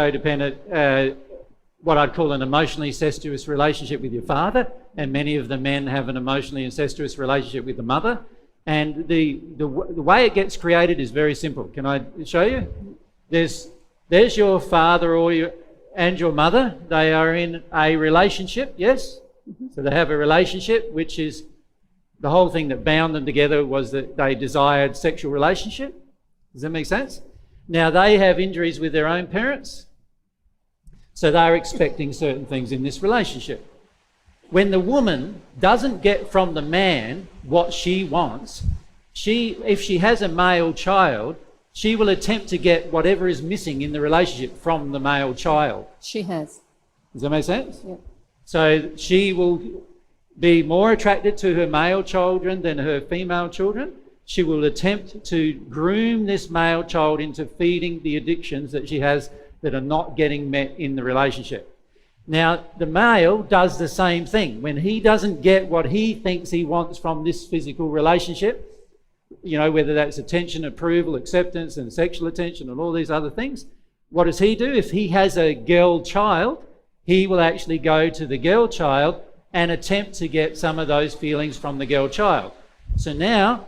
codependent, what I'd call an emotionally incestuous relationship with your father, and many of the men have an emotionally incestuous relationship with the mother. And the way it gets created is very simple. Can I show you? There's your father and your mother. They are in a relationship, yes? So they have a relationship, which is the whole thing that bound them together was that they desired sexual relationship. Does that make sense? Now they have injuries with their own parents, so they're expecting certain things in this relationship. When the woman doesn't get from the man what she wants, if she has a male child, she will attempt to get whatever is missing in the relationship from the male child. She has. Does that make sense? Yeah. So she will be more attracted to her male children than her female children. She will attempt to groom this male child into feeding the addictions that she has that are not getting met in the relationship. Now, the male does the same thing. When he doesn't get what he thinks he wants from this physical relationship, you know, whether that's attention, approval, acceptance, and sexual attention, and all these other things, what does he do? If he has a girl child, he will actually go to the girl child and attempt to get some of those feelings from the girl child. So now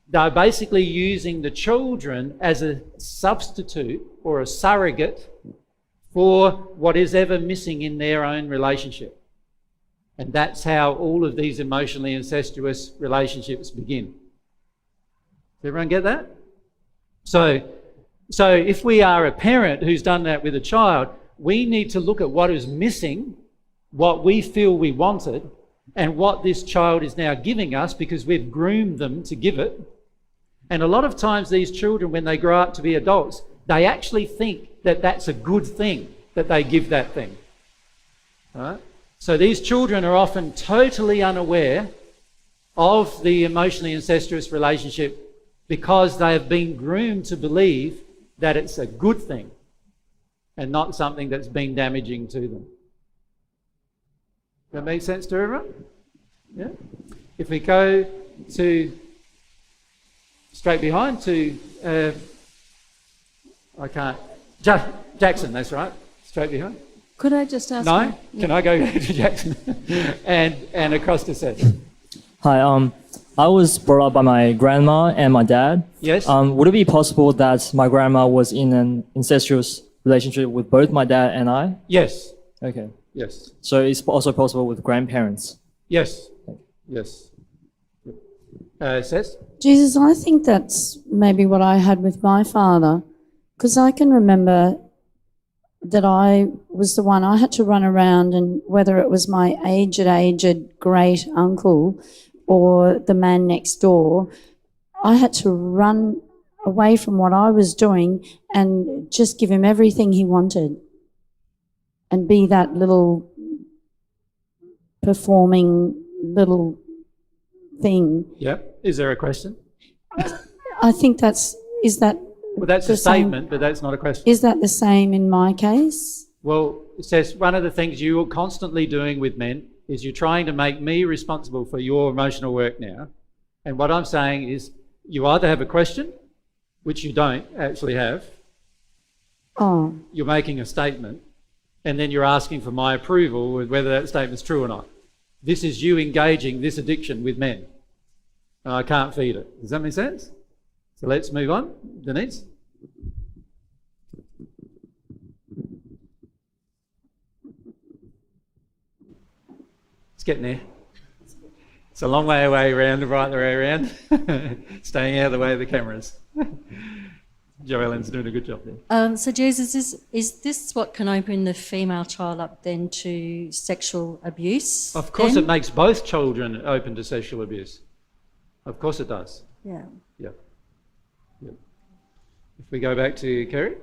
they're basically using the children as a substitute or a surrogate for what is ever missing in their own relationship. And that's how all of these emotionally incestuous relationships begin. Does everyone get that? So if we are a parent who's done that with a child, we need to look at what is missing, what we feel we wanted, and what this child is now giving us because we've groomed them to give it. And a lot of times these children, when they grow up to be adults, they actually think that that's a good thing, that they give that thing. All right? So these children are often totally unaware of the emotionally incestuous relationship because they have been groomed to believe that it's a good thing and not something that's been damaging to them. That make sense to everyone? Yeah? If we go to straight behind to Jackson, that's right. Straight behind. Could I just ask? No? Can I go to Jackson? and across to Seth. Hi, I was brought up by my grandma and my dad. Yes. Would it be possible that my grandma was in an incestuous relationship with both my dad and I? Yes. Okay. Yes. So it's also possible with grandparents? Yes. Yes. Seth? Jesus, I think that's maybe what I had with my father, because I can remember that I was the one, I had to run around, and whether it was my aged great uncle or the man next door, I had to run away from what I was doing and just give him everything he wanted and be that little performing little thing. Yeah. Is there a question? I think that's Well, that's a statement, but that's not a question. Is that the same in my case? Well, it says one of the things you're constantly doing with men is you're trying to make me responsible for your emotional work now. And what I'm saying is you either have a question, which you don't actually have. Oh. You're making a statement, and then you're asking for my approval with whether that statement's true or not. This is you engaging this addiction with men. And I can't feed it. Does that make sense? So let's move on. Denise? It's getting there. It's a long way away around, the right way around. Staying out of the way of the cameras. Joellen's doing a good job there. So Jesus, is this what can open the female child up then to sexual abuse? Of course then? it makes both children open to sexual abuse. Of course it does. Yeah. Yeah. Yeah. If we go back to Kerry.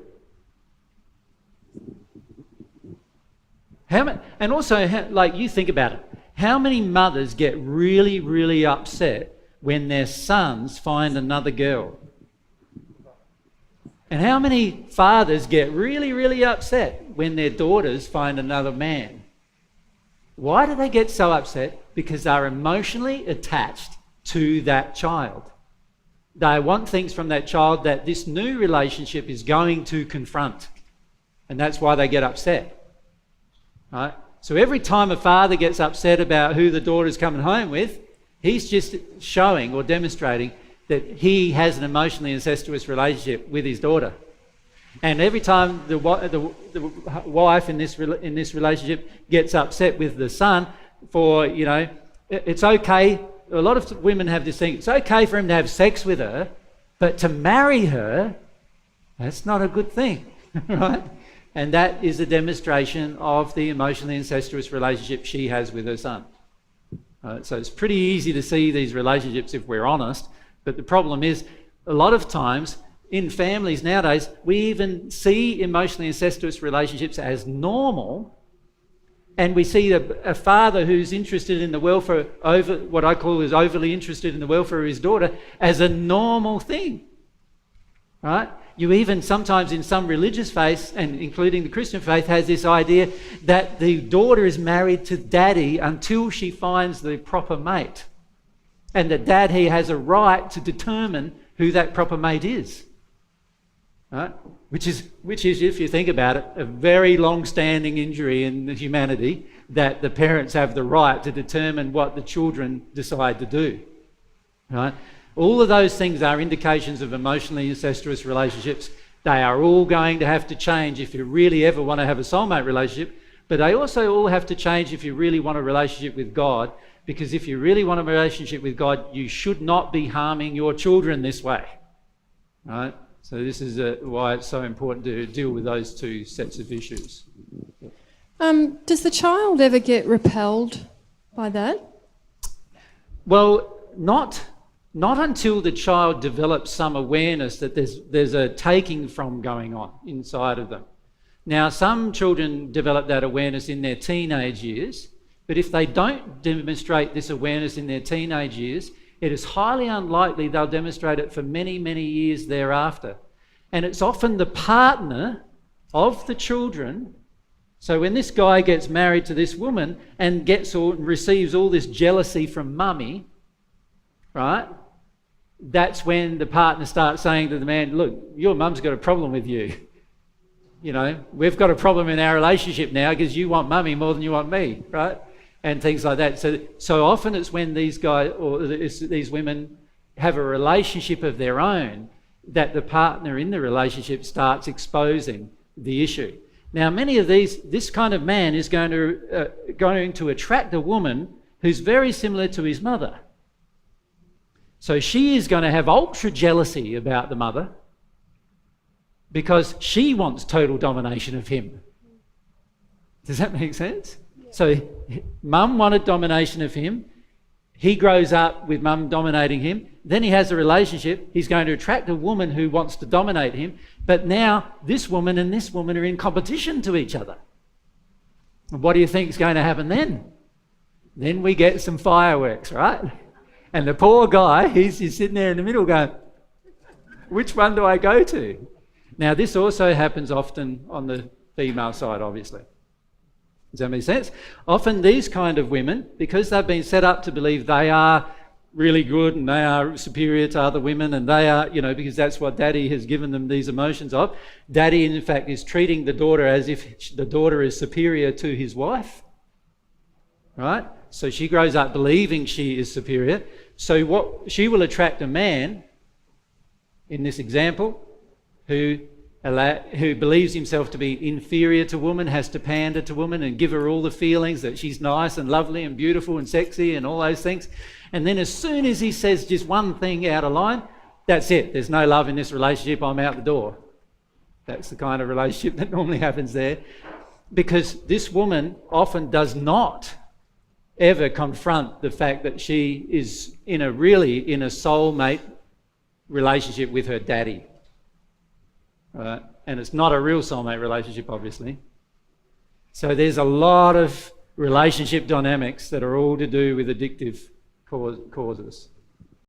And also, like, you think about it. How many mothers get really, really upset when their sons find another girl? And how many fathers get really, really upset when their daughters find another man? Why do they get so upset? Because they're emotionally attached to that child. They want things from that child that this new relationship is going to confront. And that's why they get upset. Right? So every time a father gets upset about who the daughter's coming home with, he's just showing or demonstrating that he has an emotionally incestuous relationship with his daughter. And every time the wife in this relationship gets upset with the son for, it's okay. A lot of women have this thing. It's okay for him to have sex with her, but to marry her, that's not a good thing, right? And that is a demonstration of the emotionally incestuous relationship she has with her son. So it's pretty easy to see these relationships if we're honest. But the problem is, a lot of times in families nowadays, we even see emotionally incestuous relationships as normal. And we see a father who's interested in the welfare, what I call is overly interested in the welfare of his daughter, as a normal thing. Right? You even sometimes in some religious faiths, and including the Christian faith, has this idea that the daughter is married to daddy until she finds the proper mate. And that daddy has a right to determine who that proper mate is. Right? Which is, if you think about it, a very long-standing injury in humanity, that the parents have the right to determine what the children decide to do. Right? All of those things are indications of emotionally incestuous relationships. They are all going to have to change if you really ever want to have a soulmate relationship, but they also all have to change if you really want a relationship with God, because if you really want a relationship with God, you should not be harming your children this way. Right? So this is why it's so important to deal with those two sets of issues. Does the child ever get repelled by that? Well, not until the child develops some awareness that there's a taking from going on inside of them. Now, some children develop that awareness in their teenage years, but if they don't demonstrate this awareness in their teenage years, it is highly unlikely they'll demonstrate it for many, many years thereafter. And it's often the partner of the children. So when this guy gets married to this woman and receives all this jealousy from mummy, right? That's when the partner starts saying to the man, look, your mum's got a problem with you. We've got a problem in our relationship now because you want mummy more than you want me, right? And things like that. So often it's when these guys or these women have a relationship of their own that the partner in the relationship starts exposing the issue. Now, many of this kind of man is going to attract a woman who's very similar to his mother. So she is going to have ultra jealousy about the mother because she wants total domination of him. Does that make sense? So mum wanted domination of him. He grows up with mum dominating him. Then he has a relationship. He's going to attract a woman who wants to dominate him. But now this woman and this woman are in competition to each other. And what do you think is going to happen then? Then we get some fireworks, right? And the poor guy, he's sitting there in the middle going, which one do I go to? Now, this also happens often on the female side, obviously. Does that make sense? Often these kind of women, because they've been set up to believe they are really good and they are superior to other women and they are, because that's what daddy has given them these emotions of, daddy in fact is treating the daughter as if the daughter is superior to his wife, right? So she grows up believing she is superior. So she will attract a man, in this example, who believes himself to be inferior to woman, has to pander to woman and give her all the feelings that she's nice and lovely and beautiful and sexy and all those things. And then as soon as he says just one thing out of line, that's it. There's no love in this relationship. I'm out the door. That's the kind of relationship that normally happens there. Because this woman often does not ever confront the fact that she is in a soulmate relationship with her daddy. Right? And it's not a real soulmate relationship, obviously. So there's a lot of relationship dynamics that are all to do with addictive causes.